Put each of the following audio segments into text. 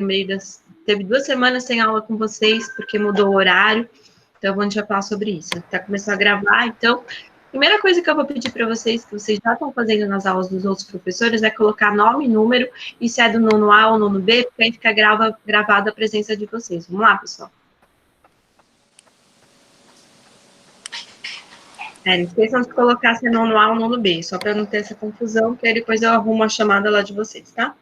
meio das... Teve 2 semanas sem aula com vocês, porque mudou o horário. Então, a gente vai falar sobre isso. Tá começando a gravar, então... Primeira coisa que eu vou pedir para vocês, que vocês já estão fazendo nas aulas dos outros professores, é colocar nome, número, e se é do nono A ou nono B, porque aí fica gravada a presença de vocês. Vamos lá, pessoal? Não esqueçam de colocar se é nono A ou nono B, só para não ter essa confusão, porque aí depois eu arrumo a chamada lá de vocês, tá?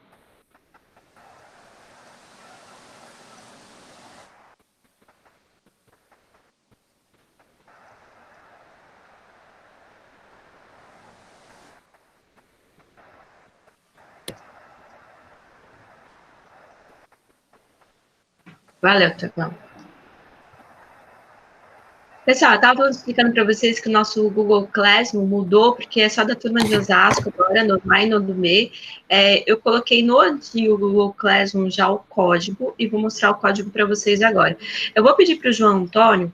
Valeu, Tiagão. Pessoal, eu estava explicando para vocês que o nosso Google Classroom mudou, porque é só da turma de Osasco agora, no MAI e no DUME. Eu coloquei no antigo Google Classroom já o código, e vou mostrar o código para vocês agora. Eu vou pedir para o João Antônio,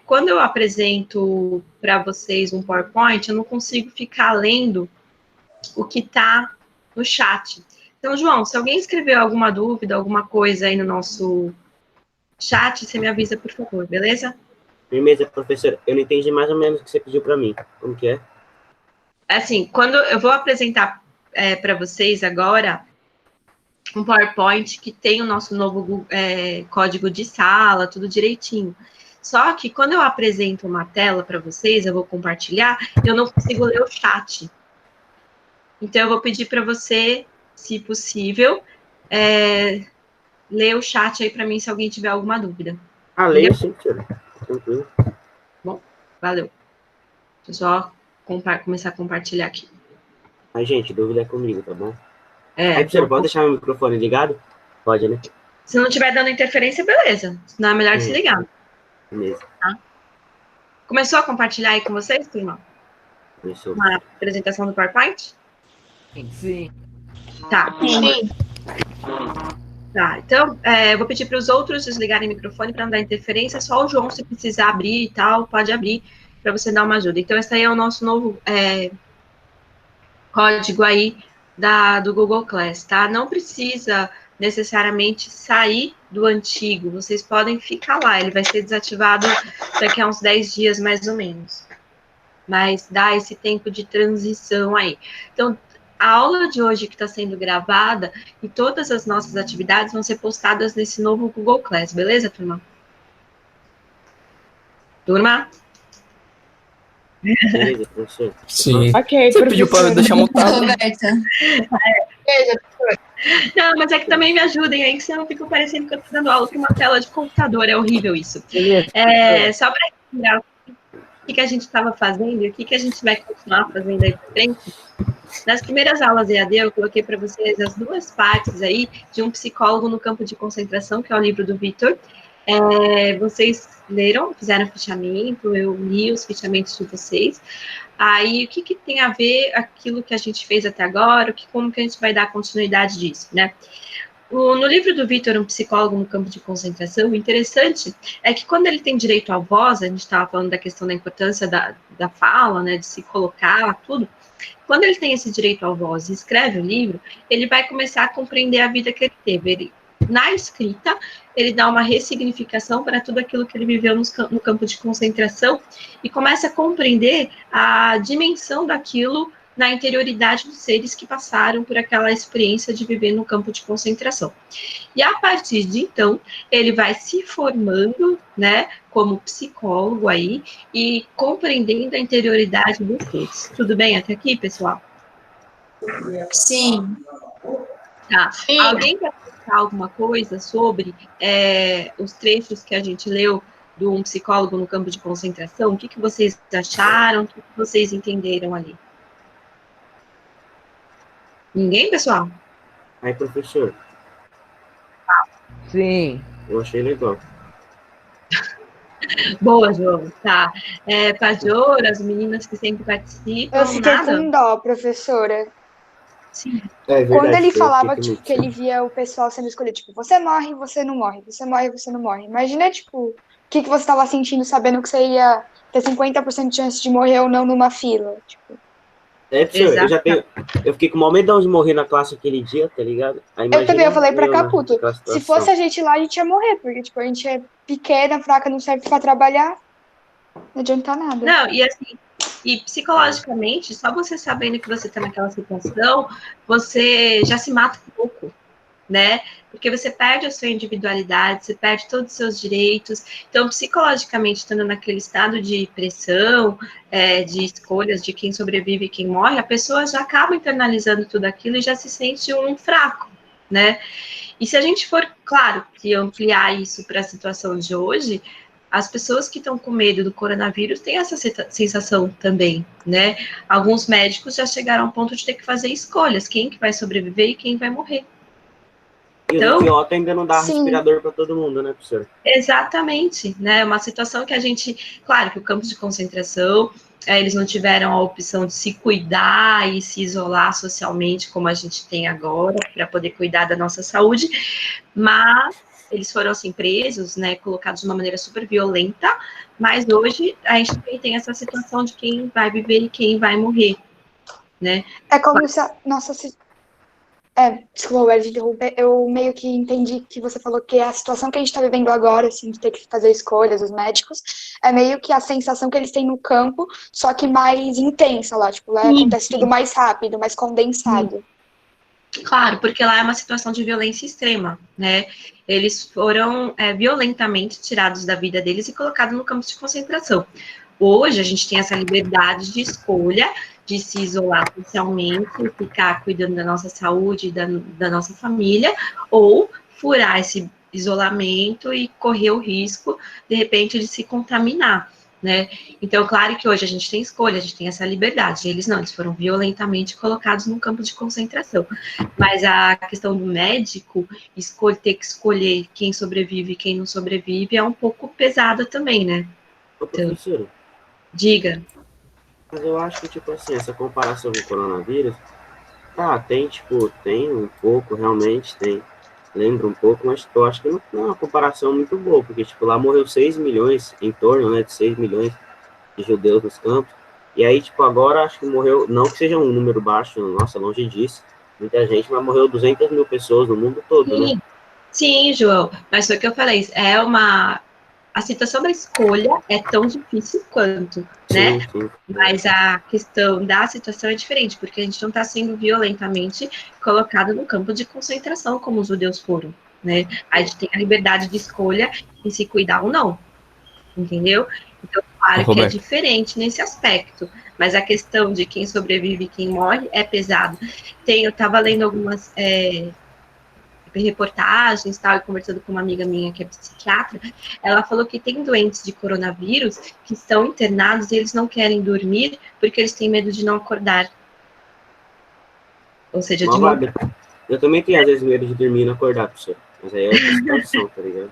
quando eu apresento para vocês um PowerPoint, eu não consigo ficar lendo o que está no chat. Então, João, se alguém escreveu alguma dúvida, alguma coisa aí no nosso chat, você me avisa, por favor, beleza? Firmeza, professor. Eu não entendi mais ou menos o que você pediu para mim. Como que é? Assim, quando eu vou apresentar para vocês agora um PowerPoint que tem o nosso novo código de sala, tudo direitinho. Só que quando eu apresento uma tela para vocês, eu vou compartilhar, eu não consigo ler o chat. Então, eu vou pedir para você, se possível, ler o chat aí para mim, se alguém tiver alguma dúvida. Leio sim, senhor. Tranquilo. Bom, valeu. Deixa eu só começar a compartilhar aqui. Mas, gente, dúvida é comigo, tá bom? Aí, professor, pode deixar meu microfone ligado? Pode, né? Se não estiver dando interferência, beleza. Senão é melhor desligar. Beleza. Tá? Começou a compartilhar aí com vocês, turma? Começou. Uma apresentação do PowerPoint? Sim. Tá. Sim. Tá, então, eu vou pedir para os outros desligarem o microfone para não dar interferência, só o João, se precisar abrir e tal, pode abrir para você dar uma ajuda. Então, esse aí é o nosso novo código aí do Google Class, tá? Não precisa necessariamente sair do antigo, vocês podem ficar lá, ele vai ser desativado daqui a uns 10 dias, mais ou menos. Mas dá esse tempo de transição aí. Então, a aula de hoje que está sendo gravada e todas as nossas atividades vão ser postadas nesse novo Google Class, beleza, turma? Turma? Beleza, professor. Sim. Ok, você pediu para deixar mutado. Não, mas é que também me ajudem aí, que senão fica parecendo que eu estou dando aula para uma tela de computador, é horrível isso. Só para lembrar o que a gente estava fazendo e o que a gente vai continuar fazendo aí para frente. Nas primeiras aulas EAD, eu coloquei para vocês as 2 partes aí de um psicólogo no campo de concentração, que é o livro do Vitor. Vocês leram, fizeram fichamento, eu li os fichamentos de vocês. Aí, o que tem a ver aquilo que a gente fez até agora, como que a gente vai dar continuidade disso, né? No livro do Vitor, um psicólogo no campo de concentração, o interessante é que quando ele tem direito à voz, a gente estava falando da questão da importância da fala, né, de se colocar, tudo. Quando ele tem esse direito à voz e escreve o livro, ele vai começar a compreender a vida que ele teve. Na escrita, ele dá uma ressignificação para tudo aquilo que ele viveu no campo de concentração e começa a compreender a dimensão daquilo na interioridade dos seres que passaram por aquela experiência de viver no campo de concentração. E a partir de então, ele vai se formando, né, como psicólogo aí, e compreendendo a interioridade dos seres. Tudo bem até aqui, pessoal? Sim. Tá. Sim. Alguém quer perguntar alguma coisa sobre os trechos que a gente leu de um psicólogo no campo de concentração? O que vocês acharam? O que vocês entenderam ali? Ninguém, pessoal? Aí, professor. Sim. Eu achei legal. Boa, João. Tá. Pajor, as meninas que sempre participam, Eu fiquei nada? com dó, professora. Sim. Verdade, Quando ele falava, tipo, que ele via o pessoal sendo escolhido, tipo, você morre, você não morre, você morre, você não morre. Imagina, tipo, o que você estava sentindo sabendo que você ia ter 50% de chance de morrer ou não numa fila, tipo. professor, eu fiquei com o maior medão de morrer na classe aquele dia, tá ligado? Aí, Eu também, eu falei pra Caputo, naquela se situação. fosse a gente lá, a gente ia morrer, porque, tipo, a gente é pequena, fraca, não serve pra trabalhar, não adianta nada. Não, e assim, e psicologicamente, só você sabendo que você tá naquela situação, você já se mata um pouco, né? Porque você perde a sua individualidade, você perde todos os seus direitos. Então, psicologicamente, estando naquele estado de pressão, de escolhas de quem sobrevive e quem morre, a pessoa já acaba internalizando tudo aquilo e já se sente um fraco, né? E se a gente for, claro, que ampliar isso para a situação de hoje, as pessoas que estão com medo do coronavírus têm essa sensação também, né? Alguns médicos já chegaram ao ponto de ter que fazer escolhas, quem que vai sobreviver e quem vai morrer. E Então, os idiotas ainda não dá sim. respirador para todo mundo, né, professor? Exatamente, né? Uma situação que a gente, claro, que o campo de concentração, eles não tiveram a opção de se cuidar e se isolar socialmente como a gente tem agora, para poder cuidar da nossa saúde, mas eles foram assim presos, né? Colocados de uma maneira super violenta, mas hoje a gente também tem essa situação de quem vai viver e quem vai morrer, né? É como se a nossa... desculpa, de interromper. Eu meio que entendi que você falou que a situação que a gente está vivendo agora, assim, de ter que fazer escolhas, os médicos, é meio que a sensação que eles têm no campo, só que mais intensa lá. Tipo, lá acontece tudo mais rápido, mais condensado. Claro, porque lá é uma situação de violência extrema, né? Eles foram violentamente tirados da vida deles e colocados no campo de concentração. Hoje, a gente tem essa liberdade de escolha de se isolar socialmente, ficar cuidando da nossa saúde, da nossa família, ou furar esse isolamento e correr o risco, de repente, de se contaminar, né? Então, claro que hoje a gente tem escolha, a gente tem essa liberdade. Eles não, eles foram violentamente colocados num campo de concentração. Mas a questão do médico, ter que escolher quem sobrevive e quem não sobrevive, é um pouco pesada também, né? Ô, professor, Diga. mas eu acho que, tipo assim, essa comparação com o coronavírus, tem um pouco, realmente, lembra um pouco, mas eu acho que não é uma comparação muito boa, porque, tipo, lá morreu 6 milhões, em torno, né, de 6 milhões de judeus nos campos, e aí, tipo, agora acho que morreu, não que seja um número baixo, nossa, longe disso, muita gente, mas morreu 200 mil pessoas no mundo todo, né? Sim, João, mas foi o que eu falei, a situação da escolha é tão difícil quanto, né? Sim. Mas a questão da situação é diferente, porque a gente não está sendo violentamente colocado no campo de concentração, como os judeus foram, né? A gente tem a liberdade de escolha em se cuidar ou não, entendeu? Então, claro que é diferente nesse aspecto, mas a questão de quem sobrevive e quem morre é pesado. Eu estava lendo algumas reportagens, tal, e conversando com uma amiga minha que é psiquiatra, ela falou que tem doentes de coronavírus que estão internados e eles não querem dormir porque eles têm medo de não acordar. Ou seja, de morrer. Eu também tenho, às vezes, medo de dormir e não acordar, professor. Mas aí é outra situação, tá ligado?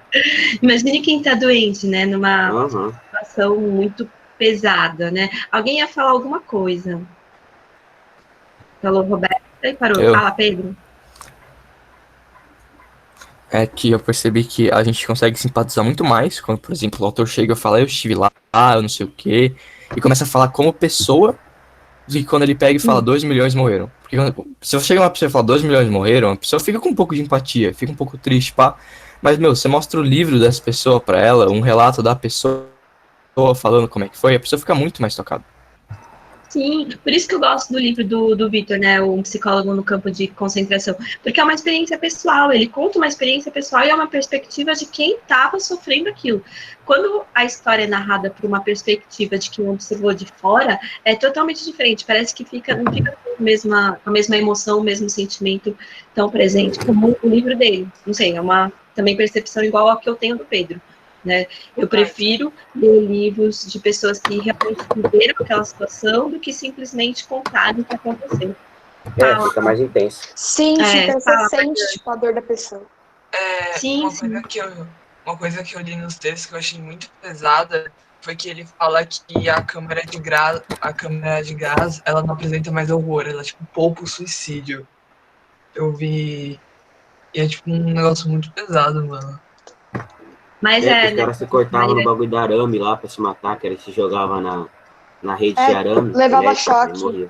Imagine quem tá doente, né, numa situação muito pesada, né? Alguém ia falar alguma coisa. Falou, Roberto, e parou. Fala, Pedro. É que eu percebi que a gente consegue simpatizar muito mais quando, por exemplo, o autor chega e fala, eu estive lá, eu não sei o quê, e começa a falar como pessoa, do que quando ele pega e fala 2 milhões morreram. Porque se você chega uma pessoa e fala 2 milhões morreram, a pessoa fica com um pouco de empatia, fica um pouco triste, pá. Mas, você mostra o livro dessa pessoa pra ela, um relato da pessoa falando como é que foi, a pessoa fica muito mais tocada. Sim, por isso que eu gosto do livro do Vitor, né, um psicólogo no campo de concentração, porque é uma experiência pessoal, ele conta uma experiência pessoal e é uma perspectiva de quem estava sofrendo aquilo. Quando a história é narrada por uma perspectiva de quem observou de fora, é totalmente diferente, parece que não fica com a mesma emoção, o mesmo sentimento tão presente como o livro dele. Não sei, é uma também percepção igual a que eu tenho do Pedro. Né? Eu prefiro ler livros de pessoas que realmente viveram aquela situação do que simplesmente contar o que aconteceu. Fica mais intenso. Sim, você sente tipo, a dor da pessoa. Uma coisa que eu li nos textos que eu achei muito pesada foi que ele fala que a câmara de gás, ela não apresenta mais horror, ela tipo poupa o suicídio. Eu vi e é tipo um negócio muito pesado, mano. Mas os caras se cortavam no bagulho da arame lá pra se matar, que ele se jogava na rede de arame. Levava choque.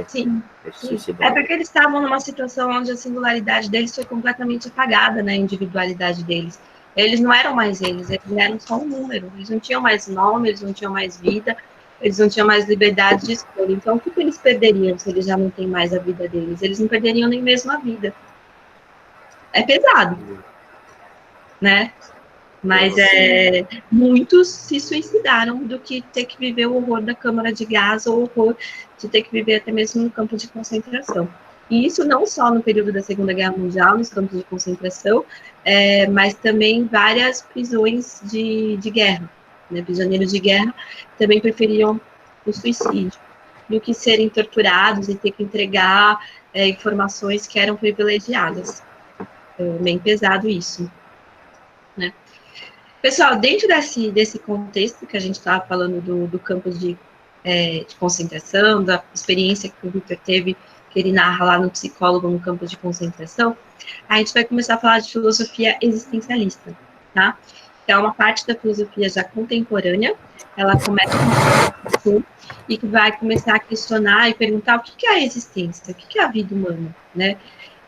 Sim. se É suicidar. porque eles estavam numa situação onde a singularidade deles foi completamente apagada, né? A individualidade deles. Eles não eram mais eles eram só um número. Eles não tinham mais nome, eles não tinham mais vida, eles não tinham mais liberdade de escolha. Então, o que eles perderiam se eles já não têm mais a vida deles? Eles não perderiam nem mesmo a vida. É pesado, né? Mas muitos se suicidaram do que ter que viver o horror da câmara de gás ou o horror de ter que viver até mesmo no campo de concentração. E isso não só no período da Segunda Guerra Mundial, nos campos de concentração, mas também várias prisões de guerra. Né? Prisioneiros de guerra também preferiam o suicídio do que serem torturados e ter que entregar informações que eram privilegiadas. Bem pesado isso. Né? Pessoal, dentro desse contexto que a gente estava falando do campo de concentração, da experiência que o Victor teve, que ele narra lá no Psicólogo no campo de concentração, a gente vai começar a falar de filosofia existencialista, tá? Que é uma parte da filosofia já contemporânea, ela começa assim, e que vai começar a questionar e perguntar o que é a existência, o que é a vida humana, né?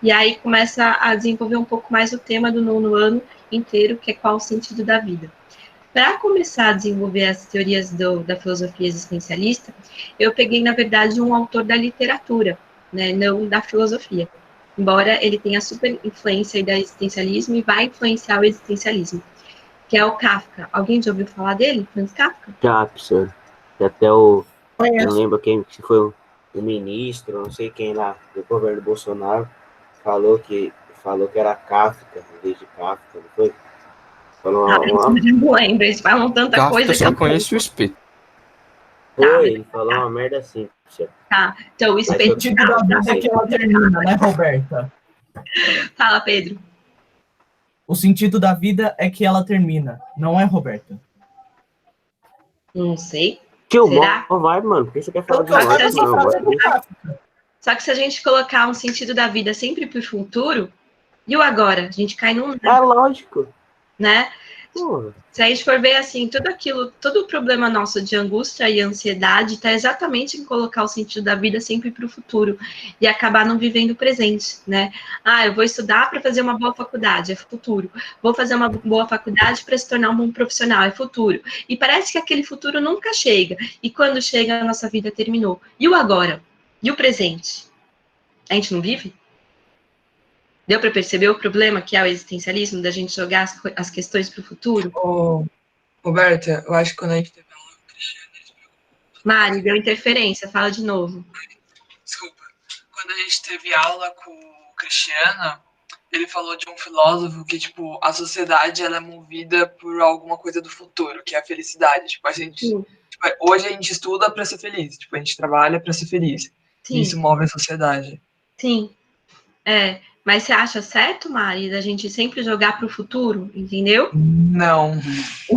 E aí começa a desenvolver um pouco mais o tema do 9º ano inteiro, que é qual o sentido da vida. Para começar a desenvolver as teorias da filosofia existencialista, eu peguei, na verdade, um autor da literatura, né, não da filosofia, embora ele tenha super influência da existencialismo e vai influenciar o existencialismo, que é o Kafka. Alguém já ouviu falar dele, Franz Kafka? Já, professor. E até não lembro quem se foi o ministro, não sei quem lá, do governo Bolsonaro, falou que era Kafka, em vez de Kafka, não foi? Falou Não lembro, eles falam tanta Kafka, coisa eu só conheço o espeto. Foi, ele falou uma merda assim. Tá, então o espeto... O sentido da vida é que ela termina, né, Roberta? Fala, Pedro. O sentido da vida é que ela termina, não é, Roberta? Não sei. Tio, Será? vai, mano. Por que você quer falar de Só que morte? se a Não, Só que se a gente colocar um sentido da vida sempre para o futuro, e o agora? A gente cai num... É lógico. Né? Porra. Se a gente for ver assim, todo o problema nosso de angústia e ansiedade está exatamente em colocar o sentido da vida sempre para o futuro e acabar não vivendo o presente, né? Eu vou estudar para fazer uma boa faculdade, é futuro. Vou fazer uma boa faculdade para se tornar um bom profissional, é futuro. E parece que aquele futuro nunca chega. E quando chega, a nossa vida terminou. E o agora? E o presente? A gente não vive? Deu para perceber o problema que é o existencialismo, da gente jogar as questões para o futuro? Roberta, eu acho que quando a gente teve aula com o Cristiano... Mari, deu interferência, fala de novo. Desculpa. Quando a gente teve aula com o Cristiano, ele falou de um filósofo que, tipo, a sociedade ela é movida por alguma coisa do futuro, que é a felicidade. Tipo, hoje a gente estuda para ser feliz, tipo, a gente trabalha para ser feliz. Sim. E isso move a sociedade. Sim. Mas você acha certo, Mari, da gente sempre jogar para o futuro, entendeu? Não.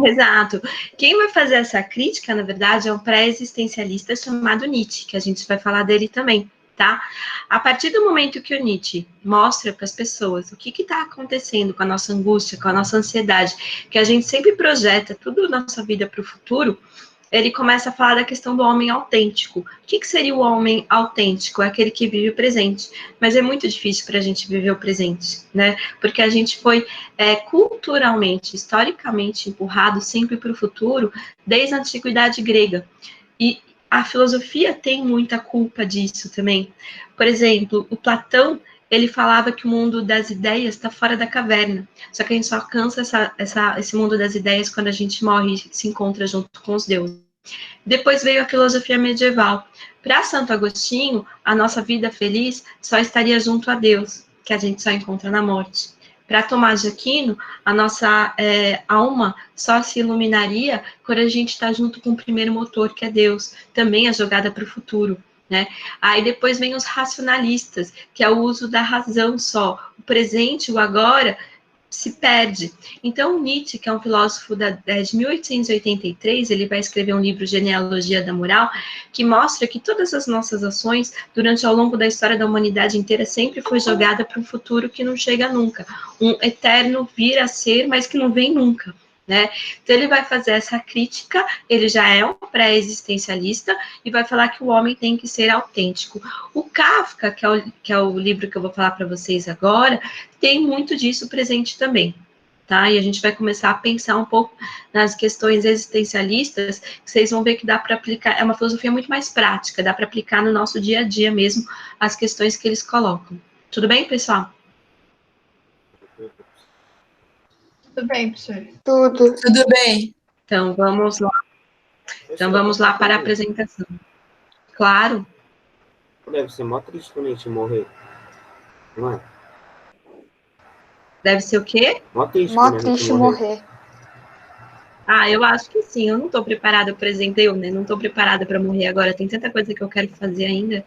Exato. Quem vai fazer essa crítica, na verdade, é um pré-existencialista chamado Nietzsche, que a gente vai falar dele também, tá? A partir do momento que o Nietzsche mostra para as pessoas o que está acontecendo com a nossa angústia, com a nossa ansiedade, que a gente sempre projeta tudo na nossa vida para o futuro, ele começa a falar da questão do homem autêntico. O que seria o homem autêntico? É aquele que vive o presente. Mas é muito difícil para a gente viver o presente, né? Porque a gente foi culturalmente, historicamente empurrado sempre para o futuro desde a antiguidade grega. E a filosofia tem muita culpa disso também. Por exemplo, o Platão, ele falava que o mundo das ideias está fora da caverna. Só que a gente só alcança esse mundo das ideias quando a gente morre e se encontra junto com os deuses. Depois veio a filosofia medieval. Para Santo Agostinho, a nossa vida feliz só estaria junto a Deus, que a gente só encontra na morte. Para Tomás de Aquino, a nossa alma só se iluminaria quando a gente está junto com o primeiro motor, que é Deus. Também é jogada para o futuro. Né? Aí depois vem os racionalistas, que é o uso da razão só. O presente, o agora, se perde. Então, Nietzsche, que é um filósofo de 1883, ele vai escrever um livro, Genealogia da Moral, que mostra que todas as nossas ações, durante ao longo da história da humanidade inteira, sempre foi jogada para um futuro que não chega nunca. Um eterno vir a ser, mas que não vem nunca. né? Então ele vai fazer essa crítica, ele já é um pré-existencialista e vai falar que o homem tem que ser autêntico. O Kafka, que é o livro que eu vou falar para vocês agora, tem muito disso presente também. Tá? E a gente vai começar a pensar um pouco nas questões existencialistas, que vocês vão ver que dá para aplicar, é uma filosofia muito mais prática, dá para aplicar no nosso dia a dia mesmo as questões que eles colocam. Tudo bem, pessoal? Tudo bem, professor. Tudo. Tudo bem. Então vamos lá para a apresentação. Claro. Deve ser mó triste quando a gente morrer. Não é? Deve ser o quê? Mó triste Mó quando a gente triste morrer. morrer. Ah, eu acho que sim. Eu não estou preparada, por exemplo, não estou preparada para morrer agora. Tem tanta coisa que eu quero fazer ainda.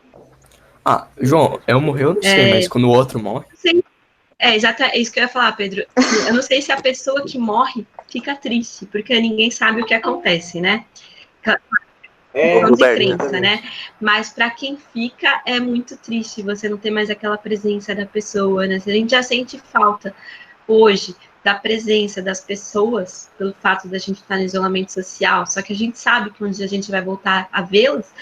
Ah, João, eu morri, eu não sei, mas quando o outro morre. Sim. Exato, é isso que eu ia falar, Pedro. Eu não sei se a pessoa que morre fica triste, porque ninguém sabe o que acontece, né? Questão de crença, né? Mas para quem fica é muito triste você não ter mais aquela presença da pessoa, né? A gente já sente falta hoje da presença das pessoas pelo fato da gente estar no isolamento social, só que a gente sabe que um dia a gente vai voltar a vê-las.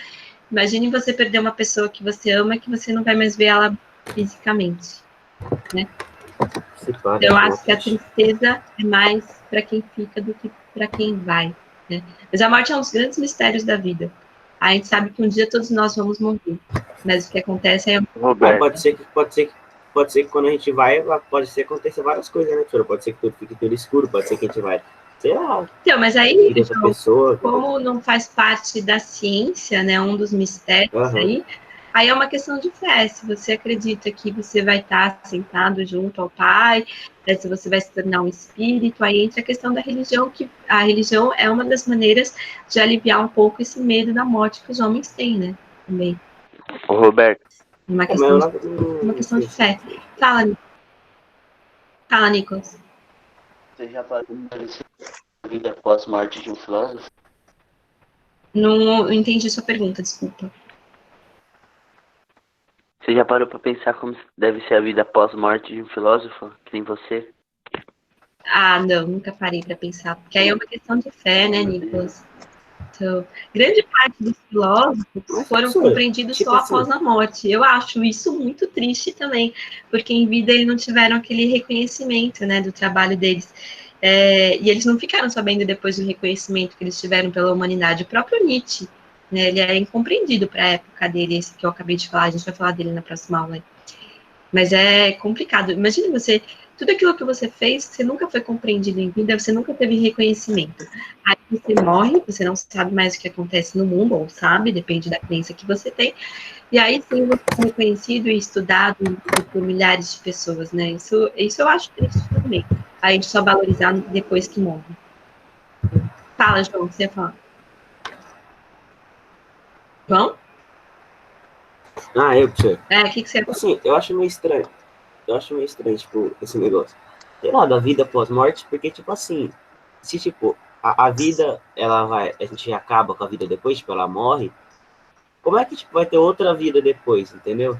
Imagine você perder uma pessoa que você ama e que você não vai mais ver ela fisicamente, né? Eu acho que a tristeza é mais para quem fica do que para quem vai, né? Mas a morte é um dos grandes mistérios da vida. A gente sabe que um dia todos nós vamos morrer, mas o que acontece é... Pode ser que quando a gente vai, pode ser que aconteça várias coisas, né, professora? Pode ser que tudo fique tudo escuro, pode ser que a gente vai, sei lá. Então, mas aí, pessoa, como não faz parte da ciência, né, um dos mistérios aí é uma questão de fé. Se você acredita que você vai estar sentado junto ao Pai, se você vai se tornar um espírito, aí entra a questão da religião, que a religião é uma das maneiras de aliviar um pouco esse medo da morte que os homens têm, né, também. Ô, Roberto. Uma questão de fé. Fala, Nicolas. Você já parou a vida após a morte de um filósofo? Não entendi sua pergunta, desculpa. Você já parou pra pensar como deve ser a vida após a morte de um filósofo, que nem você? Ah, não, nunca parei para pensar, porque aí é uma questão de fé, né, Nicolas? Então, grande parte dos filósofos foram compreendidos só após a morte. Eu acho isso muito triste também, porque em vida eles não tiveram aquele reconhecimento, né, do trabalho deles. E eles não ficaram sabendo depois do reconhecimento que eles tiveram pela humanidade. O próprio Nietzsche, né, ele é incompreendido para a época dele, esse que eu acabei de falar, a gente vai falar dele na próxima aula. Mas é complicado. Imagine você, tudo aquilo que você fez, você nunca foi compreendido em vida, você nunca teve reconhecimento. Aí você morre, você não sabe mais o que acontece no mundo, ou sabe, depende da crença que você tem. E aí sim você é reconhecido e estudado por milhares de pessoas, né? Isso eu acho triste também. A gente só valorizar depois que morre. Fala, João, você ia falar. João? Professor. O que você... Assim, eu acho meio estranho, tipo, esse negócio. Sei lá, da vida pós-morte, porque, tipo assim, se, tipo, a vida, a gente acaba com a vida depois, tipo, ela morre, como é que, tipo, vai ter outra vida depois, entendeu?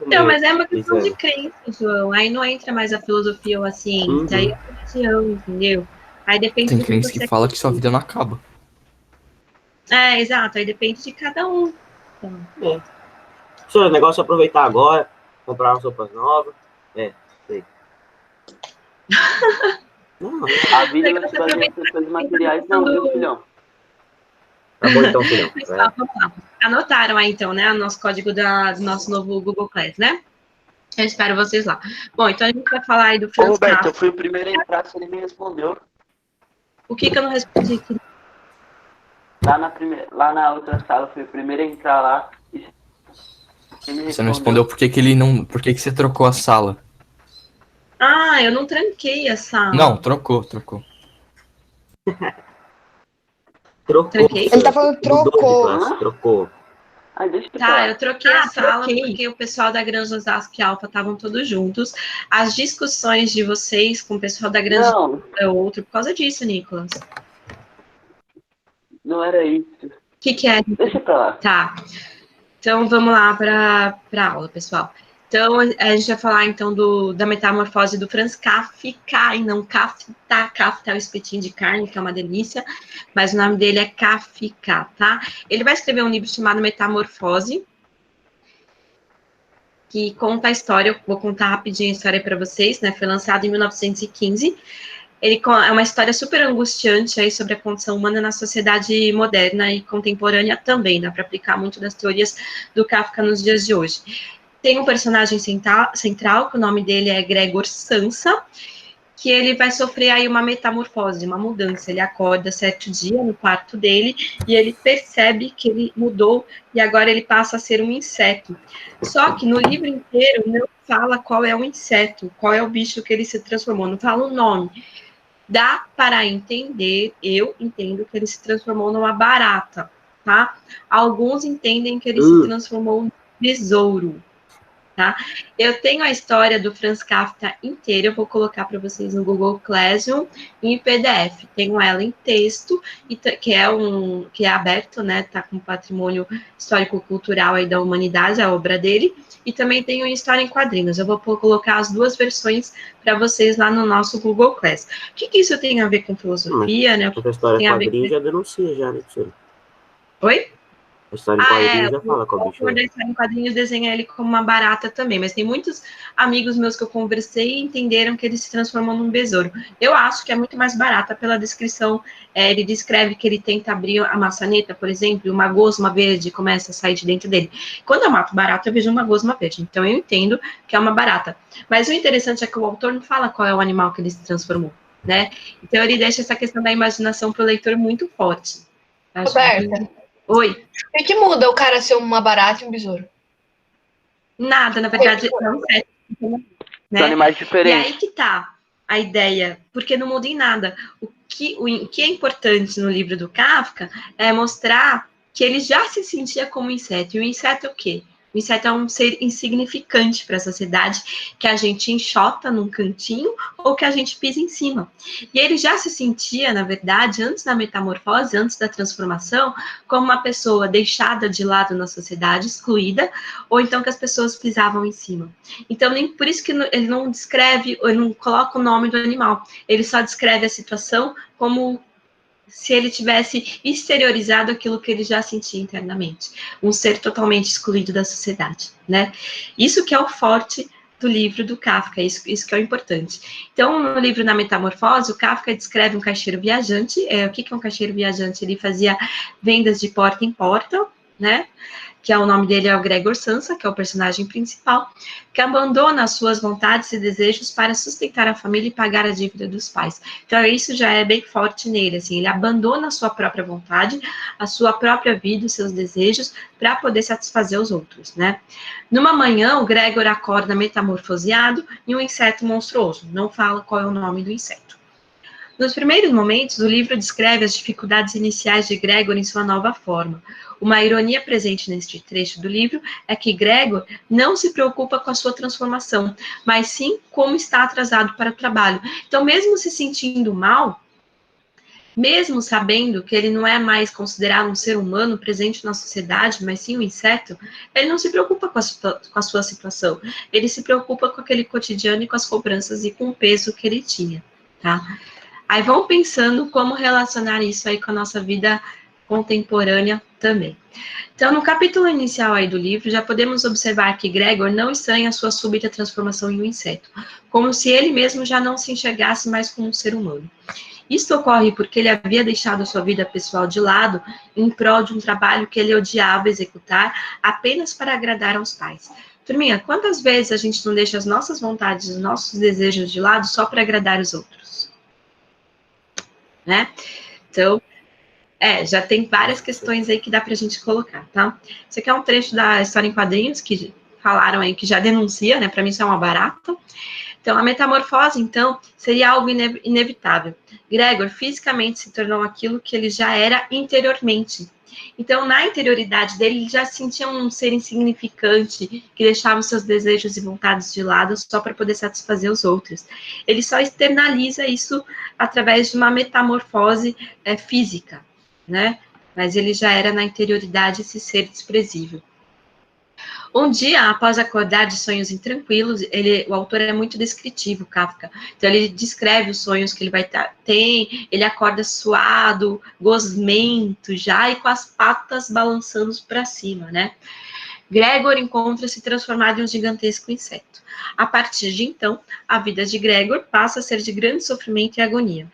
Não, mas é uma questão de crença, João. Aí não entra mais a filosofia ou a ciência, aí é a religião, entendeu? Aí depende... Tem crença que fala que sua vida não acaba. Exato, aí depende de cada um. Então... O negócio é aproveitar agora, comprar umas roupas novas. Sei. Não, a vida ela se baseia em coisas materiais, não, viu, filhão? Tá bom então, filhão. Pessoal, vamos lá. Anotaram aí, então, né, o nosso código do nosso novo Google Class, né? Eu espero vocês lá. Bom, então a gente vai falar aí do Franz Kafka. Roberto, eu fui o primeiro a entrar, você nem me respondeu. O que eu não respondi aqui? Lá na outra sala, eu fui o primeiro a entrar lá e você não respondeu por que que você trocou a sala? Eu não tranquei a sala. Não, trocou. Trocou. Tranquei? Ele tá falando trocou. Trocou. Eu troquei a sala porque o pessoal da Granja Osasco e Alfa estavam todos juntos. As discussões de vocês com o pessoal da Granja é outro por causa disso, Nicolas. Não era isso. O que é? Deixa pra lá. Tá. Então, vamos lá para a aula, pessoal. Então, a gente vai falar, então, da metamorfose do Franz Kafka, e não Kafka. Kafka é o espetinho de carne, que é uma delícia, mas o nome dele é Kafka, tá? Ele vai escrever um livro chamado Metamorfose, que conta a história, eu vou contar rapidinho a história para vocês, né? Foi lançado em 1915. É uma história super angustiante aí sobre a condição humana na sociedade moderna e contemporânea também, dá para aplicar muito das teorias do Kafka nos dias de hoje. Tem um personagem central, que o nome dele é Gregor Samsa, que ele vai sofrer aí uma metamorfose, uma mudança. Ele acorda certo dia no quarto dele e ele percebe que ele mudou e agora ele passa a ser um inseto. Só que no livro inteiro não fala qual é o inseto, qual é o bicho que ele se transformou, não fala o nome. Dá para entender, eu entendo que ele se transformou numa barata, tá? Alguns entendem que ele se transformou num besouro. Tá? Eu tenho a história do Franz Kafka inteira, eu vou colocar para vocês no Google Classroom em PDF. Tenho ela em texto, que é aberto, né? Tá com patrimônio histórico-cultural aí da humanidade, a obra dele, e também tenho história em quadrinhos. Eu vou colocar as duas versões para vocês lá no nosso Google Class. O que isso tem a ver com filosofia, né? O que A história em tem a ver quadrinhos com... já denuncia, já, né, professor? Oi? A história em quadrinhos já fala qual bicho O da história em quadrinhos desenha ele como uma barata também, mas tem muitos amigos meus que eu conversei e entenderam que ele se transformou num besouro. Eu acho que é muito mais barata pela descrição. Ele descreve que ele tenta abrir a maçaneta, por exemplo, e uma gosma verde começa a sair de dentro dele. Quando eu mato barata, eu vejo uma gosma verde. Então eu entendo que é uma barata. Mas o interessante é que o autor não fala qual é o animal que ele se transformou, né? Então ele deixa essa questão da imaginação para o leitor muito forte. Acho Roberta, Oi. o que muda o cara ser uma barata e um besouro? Nada, na verdade, não é, né? São animais E diferentes. aí que tá a ideia, porque não muda em nada. O que é importante no livro do Kafka é mostrar que ele já se sentia como inseto. E o inseto é o quê? O inseto é um ser insignificante para a sociedade, que a gente enxota num cantinho ou que a gente pisa em cima. E ele já se sentia, na verdade, antes da metamorfose, antes da transformação, como uma pessoa deixada de lado na sociedade, excluída, ou então que as pessoas pisavam em cima. Então, nem por isso que ele não descreve, ele não coloca o nome do animal, ele só descreve a situação como se ele tivesse exteriorizado aquilo que ele já sentia internamente, um ser totalmente excluído da sociedade, né? Isso que é o forte do livro do Kafka, isso que é o importante. Então, no livro Na Metamorfose, o Kafka descreve um caixeiro viajante. O que é um caixeiro viajante? Ele fazia vendas de porta em porta, né? Que é o nome dele é o Gregor Samsa, que é o personagem principal, que abandona as suas vontades e desejos para sustentar a família e pagar a dívida dos pais. Então, isso já é bem forte nele, assim, ele abandona a sua própria vontade, a sua própria vida, os seus desejos, para poder satisfazer os outros, né? Numa manhã, o Gregor acorda metamorfoseado em um inseto monstruoso, não fala qual é o nome do inseto. Nos primeiros momentos, o livro descreve as dificuldades iniciais de Gregor em sua nova forma. Uma ironia presente neste trecho do livro é que Gregor não se preocupa com a sua transformação, mas sim como está atrasado para o trabalho. Então, mesmo se sentindo mal, mesmo sabendo que ele não é mais considerado um ser humano presente na sociedade, mas sim um inseto, ele não se preocupa com a sua situação. Ele se preocupa com aquele cotidiano e com as cobranças e com o peso que ele tinha, tá? Aí vão pensando como relacionar isso aí com a nossa vida contemporânea também. Então, no capítulo inicial aí do livro, já podemos observar que Gregor não estranha a sua súbita transformação em um inseto, como se ele mesmo já não se enxergasse mais como um ser humano. Isso ocorre porque ele havia deixado a sua vida pessoal de lado em prol de um trabalho que ele odiava executar apenas para agradar aos pais. Turminha, quantas vezes a gente não deixa as nossas vontades, os nossos desejos de lado só para agradar os outros? Né? Então, já tem várias questões aí que dá para a gente colocar, tá? Isso aqui é um trecho da história em quadrinhos que falaram aí que já denuncia, né? Para mim isso é uma barata. Então, a metamorfose, então, seria algo inevitável. Gregor fisicamente se tornou aquilo que ele já era interiormente. Então, na interioridade dele, ele já se sentia um ser insignificante, que deixava os seus desejos e vontades de lado só para poder satisfazer os outros. Ele só externaliza isso através de uma metamorfose física, né? Mas ele já era na interioridade esse ser desprezível. Um dia, após acordar de sonhos intranquilos, o autor é muito descritivo, Kafka. Então, ele descreve os sonhos que ele vai ter. Ele acorda suado, gosmento já, e com as patas balançando para cima, né? Gregor encontra-se transformado em um gigantesco inseto. A partir de então, a vida de Gregor passa a ser de grande sofrimento e agonia.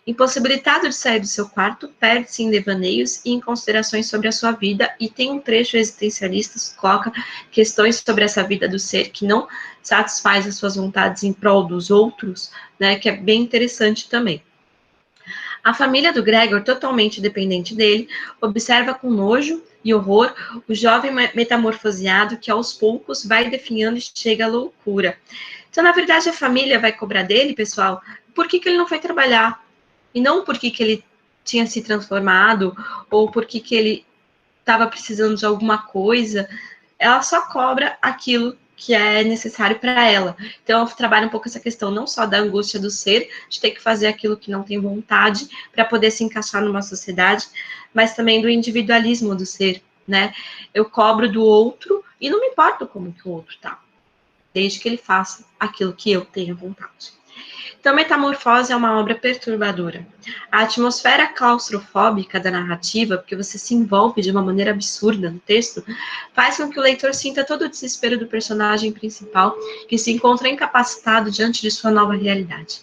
Impossibilitado de sair do seu quarto, perde-se em devaneios e em considerações sobre a sua vida, e tem um trecho existencialista que coloca questões sobre essa vida do ser que não satisfaz as suas vontades em prol dos outros, né, que é bem interessante também. A família do Gregor, totalmente dependente dele, observa com nojo e horror o jovem metamorfoseado que aos poucos vai definhando e chega à loucura. Então, na verdade, a família vai cobrar dele, pessoal, por que ele não foi trabalhar? E não porque ele tinha se transformado, ou porque ele estava precisando de alguma coisa. Ela só cobra aquilo que é necessário para ela. Então, eu trabalho um pouco essa questão não só da angústia do ser, de ter que fazer aquilo que não tem vontade para poder se encaixar numa sociedade, mas também do individualismo do ser, né? Eu cobro do outro e não me importo como que o outro tá, desde que ele faça aquilo que eu tenho vontade. Então, Metamorfose é uma obra perturbadora. A atmosfera claustrofóbica da narrativa, porque você se envolve de uma maneira absurda no texto, faz com que o leitor sinta todo o desespero do personagem principal, que se encontra incapacitado diante de sua nova realidade.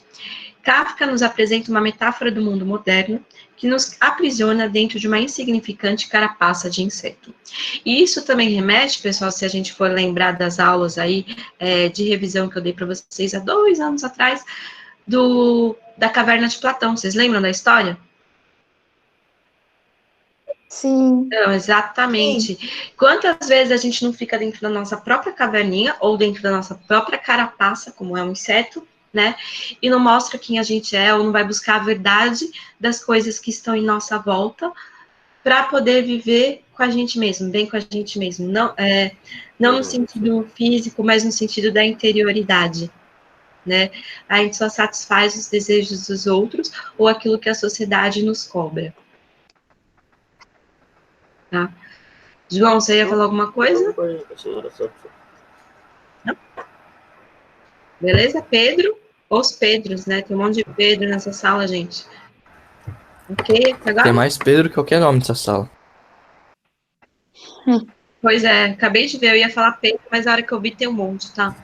Kafka nos apresenta uma metáfora do mundo moderno, que nos aprisiona dentro de uma insignificante carapaça de inseto. E isso também remete, pessoal, se a gente for lembrar das aulas aí de revisão que eu dei para vocês há 2 anos atrás, da Caverna de Platão. Vocês lembram da história? Sim. Não, exatamente. Sim. Quantas vezes a gente não fica dentro da nossa própria caverninha ou dentro da nossa própria carapaça, como é um inseto, né? E não mostra quem a gente é, ou não vai buscar a verdade das coisas que estão em nossa volta para poder viver com a gente mesmo, bem com a gente mesmo. Não no sentido físico, mas no sentido da interioridade, né? A gente só satisfaz os desejos dos outros ou aquilo que a sociedade nos cobra. Tá? João, você ia falar alguma coisa? Não? Beleza? Pedro? Os Pedros, né? Tem um monte de Pedro nessa sala, gente. Ok? Agora? Tem mais Pedro que qualquer nome nessa sala. Pois é, acabei de ver, eu ia falar Pedro, mas a hora que eu vi tem um monte, tá?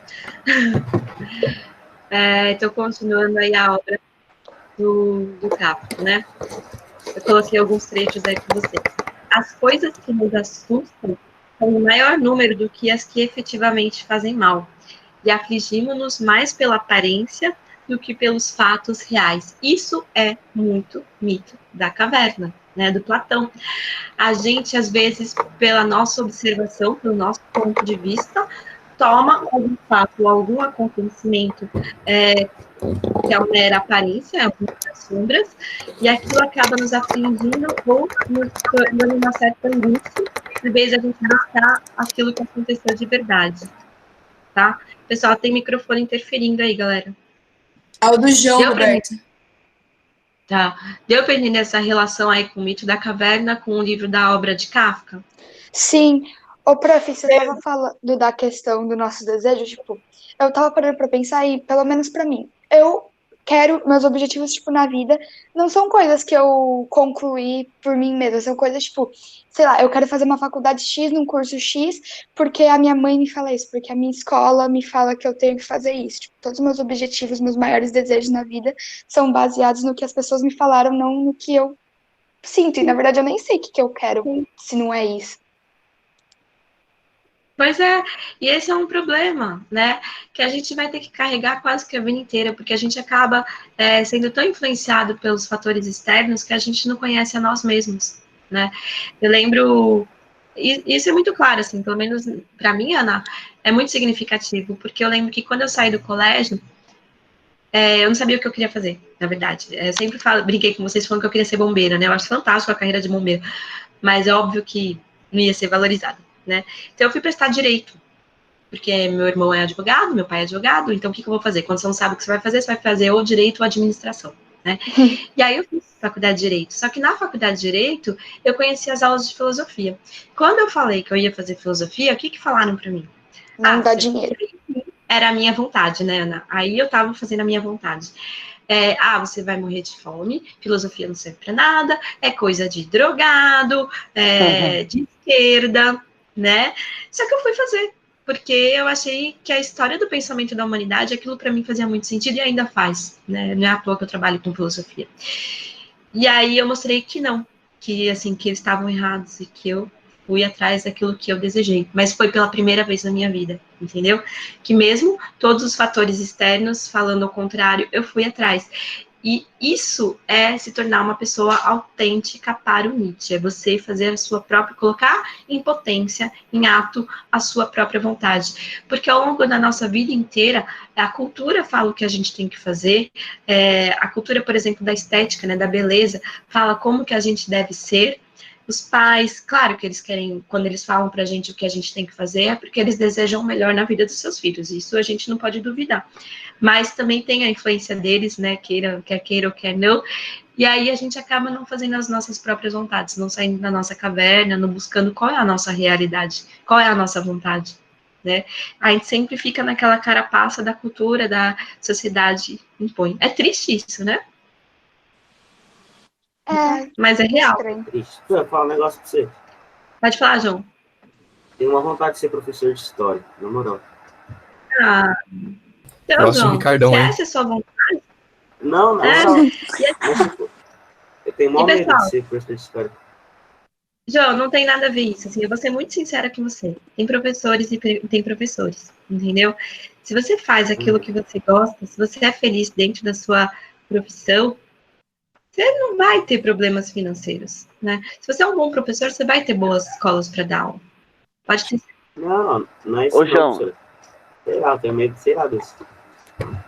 Então, continuando aí a obra do Kafka, né? Eu coloquei alguns trechos aí para vocês. As coisas que nos assustam são em maior número do que as que efetivamente fazem mal. E afligimos-nos mais pela aparência do que pelos fatos reais. Isso é muito mito da caverna, né, do Platão. A gente, às vezes, pela nossa observação, pelo nosso ponto de vista, toma algum fato, algum acontecimento que é uma mera aparência, algumas sombras, e aquilo acaba nos afligindo ou nos dando uma certa angústia, em vez de a gente buscar aquilo que aconteceu de verdade. Tá? Pessoal, tem microfone interferindo aí, galera. É o do João, Roberto. Tá. Deu para entender essa relação aí com o mito da caverna, com o livro da obra de Kafka? Sim. Ô, prof, você estava falando da questão do nosso desejo, tipo, eu estava parando para pensar e, pelo menos para mim, eu quero, meus objetivos, tipo, na vida, não são coisas que eu concluí por mim mesma, são coisas, tipo, sei lá, eu quero fazer uma faculdade X num curso X, porque a minha mãe me fala isso, porque a minha escola me fala que eu tenho que fazer isso. Tipo, todos os meus objetivos, meus maiores desejos na vida são baseados no que as pessoas me falaram, não no que eu sinto. E, na verdade, eu nem sei o que eu quero, se não é isso. Pois é, e esse é um problema, né, que a gente vai ter que carregar quase que a vida inteira, porque a gente acaba sendo tão influenciado pelos fatores externos que a gente não conhece a nós mesmos, né. Eu lembro, isso é muito claro, assim, pelo menos para mim, Ana, é muito significativo, porque eu lembro que quando eu saí do colégio, eu não sabia o que eu queria fazer, na verdade. Eu sempre brinquei com vocês falando que eu queria ser bombeira, né, eu acho fantástico a carreira de bombeiro, mas é óbvio que não ia ser valorizada, né? Então eu fui prestar direito, porque meu irmão é advogado, meu pai é advogado, então o que eu vou fazer? Quando você não sabe o que você vai fazer ou direito ou administração, né? E aí eu fiz faculdade de Direito. Só que na faculdade de Direito, eu conheci as aulas de filosofia. Quando eu falei que eu ia fazer filosofia, o que falaram para mim? Não dá dinheiro. Era a minha vontade, né, Ana? Aí eu tava fazendo a minha vontade. Você vai morrer de fome, filosofia não serve para nada, é coisa de drogado, de esquerda, né? Só que eu fui fazer, porque eu achei que a história do pensamento da humanidade, aquilo para mim fazia muito sentido e ainda faz, né? Não é à toa que eu trabalho com filosofia. E aí eu mostrei que não, que assim, que eles estavam errados e que eu fui atrás daquilo que eu desejei, mas foi pela primeira vez na minha vida, entendeu? Que mesmo todos os fatores externos falando ao contrário, eu fui atrás. E isso é se tornar uma pessoa autêntica para o Nietzsche, é você fazer a sua própria, colocar em potência, em ato, a sua própria vontade. Porque ao longo da nossa vida inteira, a cultura fala o que a gente tem que fazer, a cultura, por exemplo, da estética, né, da beleza, fala como que a gente deve ser. Os pais, claro que eles querem, quando eles falam pra gente o que a gente tem que fazer, é porque eles desejam o melhor na vida dos seus filhos, isso a gente não pode duvidar. Mas também tem a influência deles, né, quer queira ou quer não, e aí a gente acaba não fazendo as nossas próprias vontades, não saindo da nossa caverna, não buscando qual é a nossa realidade, qual é a nossa vontade, né? A gente sempre fica naquela carapaça da cultura, da sociedade impõe. É triste isso, né? Mas é real. Triste. Eu vou falar um negócio pra você. Pode falar, João. Tenho uma vontade de ser professor de história, na moral. Então, Próximo João, Ricardão, hein? essa é a sua vontade? Não. Mas, tipo, eu tenho maior medo de ser professor de história. João, não tem nada a ver isso. Assim, eu vou ser muito sincera com você. Tem professores e tem professores, entendeu? Se você faz aquilo que você gosta, se você é feliz dentro da sua profissão, você não vai ter problemas financeiros, né? Se você é um bom professor, você vai ter boas escolas para dar aula. Pode ter. Não é isso. Ô, não, João. professor. Sei lá, eu tenho medo, sei lá disso.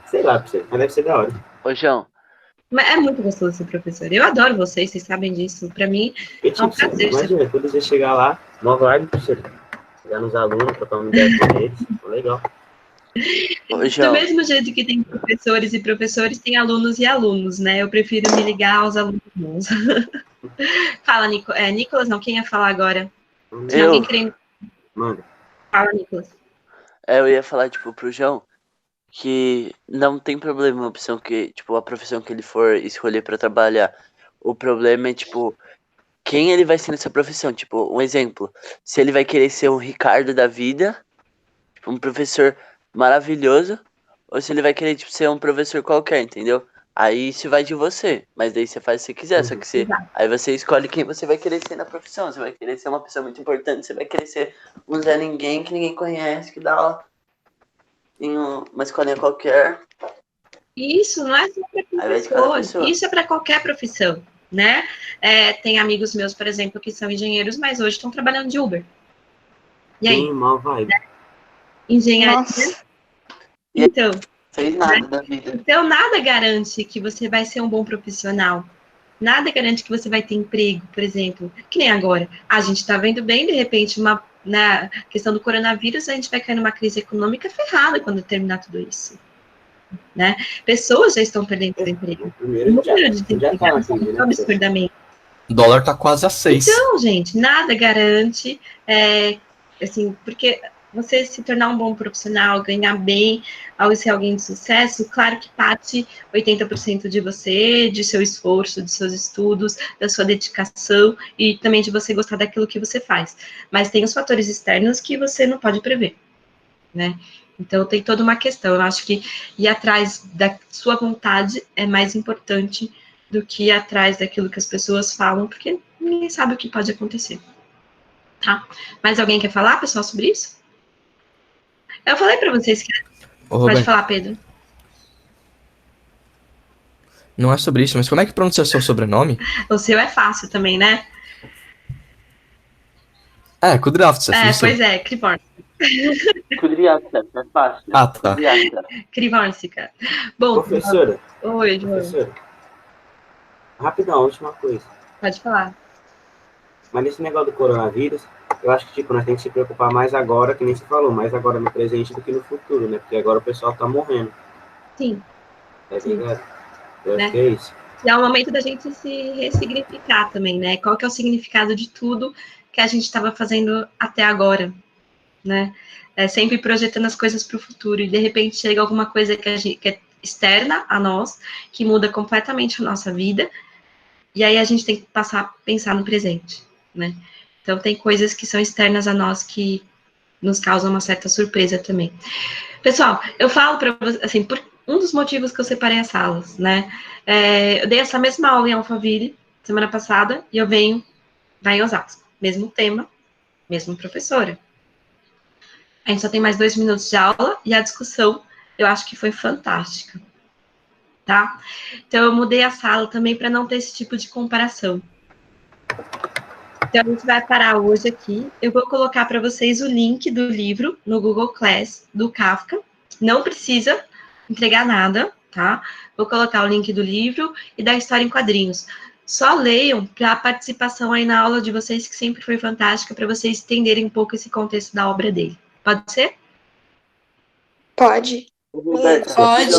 Sei lá, professor, mas deve ser da hora. Ô, João. Mas é muito gostoso ser professor. Eu adoro vocês sabem disso. Para mim, E, é um tipo, prazer. imagina, quando você chegar lá, uma vibe, professor. Chegar nos alunos, trocar uma ideia com eles. Legal. Do mesmo jeito que tem professores e professores, tem alunos e alunos, né? Eu prefiro me ligar aos alunos. Fala, Nicolas, não, quem ia falar agora? Tinha alguém querendo. Manda. Fala, Nicolas. Eu ia falar, tipo, pro João que não tem problema a opção que, tipo, a profissão que ele for escolher pra trabalhar. O problema é, tipo, quem ele vai ser nessa profissão. Tipo, um exemplo, se ele vai querer ser um Ricardo da vida, tipo, um professor maravilhoso, ou se ele vai querer, tipo, ser um professor qualquer, entendeu? Aí isso vai de você, mas daí você faz o que você quiser, só que aí você escolhe quem você vai querer ser na profissão. Você vai querer ser uma pessoa muito importante, você vai querer ser um Zé Ninguém que ninguém conhece, que dá aula em uma escolinha qualquer. Isso não é só para professor, isso é para qualquer profissão, né? Tem amigos meus, por exemplo, que são engenheiros, mas hoje estão trabalhando de Uber. E aí? Mal vai. Engenharia. Então, fez nada da vida. Então, nada garante que você vai ser um bom profissional. Nada garante que você vai ter emprego, por exemplo. Que nem agora. A gente está vendo bem, de repente, na questão do coronavírus, a gente vai cair numa crise econômica ferrada quando terminar tudo isso. Né? Pessoas já estão perdendo seu emprego. O número de desempregados aumentou absurdamente. O dólar tá quase a 6. Então, gente, nada garante, assim, porque você se tornar um bom profissional, ganhar bem, ao ser alguém de sucesso, claro que parte 80% de você, de seu esforço, de seus estudos, da sua dedicação e também de você gostar daquilo que você faz. Mas tem os fatores externos que você não pode prever, né? Então, tem toda uma questão. Eu acho que ir atrás da sua vontade é mais importante do que ir atrás daquilo que as pessoas falam, porque ninguém sabe o que pode acontecer. Tá? Mais alguém quer falar, pessoal, sobre isso? Eu falei para vocês que... Pode falar, Pedro. Não é sobre isso, mas como é que pronuncia o seu sobrenome? O seu é fácil também, né? Kudryavtsev. Pois é, Krivonsica. Kudryavtsev, é fácil. Ah, tá. Krivonsica. Bom, professora. Oi, João. Professora. Rapidão, última coisa. Pode falar. Mas nesse negócio do coronavírus, eu acho que, tipo, nós temos que se preocupar mais agora, que nem você falou, mais agora no presente do que no futuro, né? Porque agora o pessoal tá morrendo. Sim. Tá ligado? Eu acho que é isso. E é o momento da gente se ressignificar também, né? Qual que é o significado de tudo que a gente estava fazendo até agora, né? Sempre projetando as coisas para o futuro e de repente chega alguma coisa que é externa a nós, que muda completamente a nossa vida, e aí a gente tem que passar a pensar no presente, né? Então tem coisas que são externas a nós que nos causam uma certa surpresa também. Pessoal, eu falo para vocês, assim, por um dos motivos que eu separei as salas, né? Eu dei essa mesma aula em Alphaville semana passada e eu venho lá em Osasco. Mesmo tema, mesma professora. A gente só tem mais 2 minutos de aula e a discussão eu acho que foi fantástica, tá? Então eu mudei a sala também para não ter esse tipo de comparação. Então a gente vai parar hoje aqui. Eu vou colocar para vocês o link do livro no Google Class do Kafka. Não precisa entregar nada, tá? Vou colocar o link do livro e da história em quadrinhos. Só leiam para a participação aí na aula de vocês, que sempre foi fantástica, para vocês entenderem um pouco esse contexto da obra dele. Pode ser? Pode. Roberta, Pode.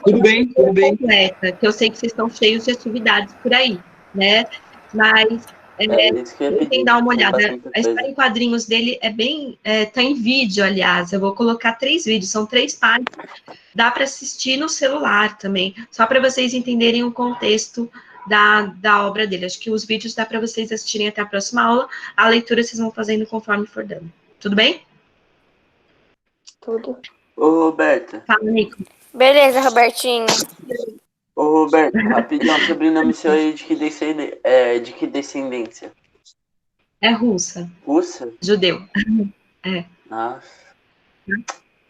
Tudo bem, tudo bem. Completa, que eu sei que vocês estão cheios de atividades por aí, né? Mas isso que eu ia tentem pedir. dar uma não olhada. passa muita A história coisa. em quadrinhos dele é bem. Tá em vídeo, aliás. Eu vou colocar 3 vídeos, são 3 páginas. Dá para assistir no celular também, só para vocês entenderem o contexto da obra dele. Acho que os vídeos dá para vocês assistirem até a próxima aula. A leitura vocês vão fazendo conforme for dando. Tudo bem? Tudo. Ô, Roberta. Fala, Nico. Beleza, Robertinho. Ô, Roberta, rapidão, sobrenome seu aí de que descendência? É russa, Russa? judeu. Nossa.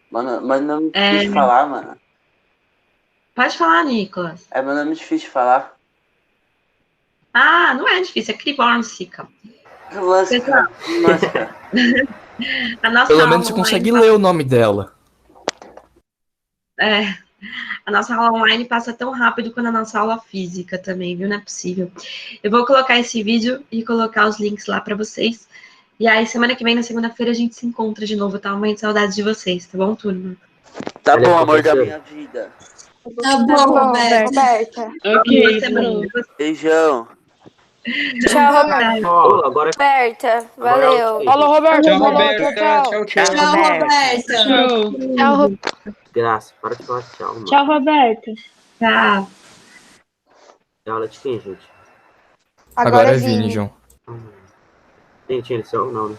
Mano, mas nome difícil de falar, mano. Pode falar, Nicolas. É meu nome difícil de falar. Ah, não é difícil, é Krivornsica. Lasca. A nossa Pelo aula menos você consegue online ler o nome dela. A nossa aula online passa tão rápido quanto a nossa aula física também, viu? Não é possível. Eu vou colocar esse vídeo e colocar os links lá para vocês. E aí, semana que vem, na segunda-feira, a gente se encontra de novo, tá? Muito saudades de vocês, tá bom, turma? Tá Valeu, bom, amor da professor. minha vida. Tá bom, Roberta. Boa semana. Beijão. Tchau, Roberta. Ô, agora Valeu. Falou, Roberto. Tchau, Roberta. Tchau, tchau. Tchau, Roberta. Tchau, Graça, para de falar tchau, mano. Tchau, Roberta. Tchau. É aula de quem, gente? Agora é Vini, João. Tem lição? Não, né?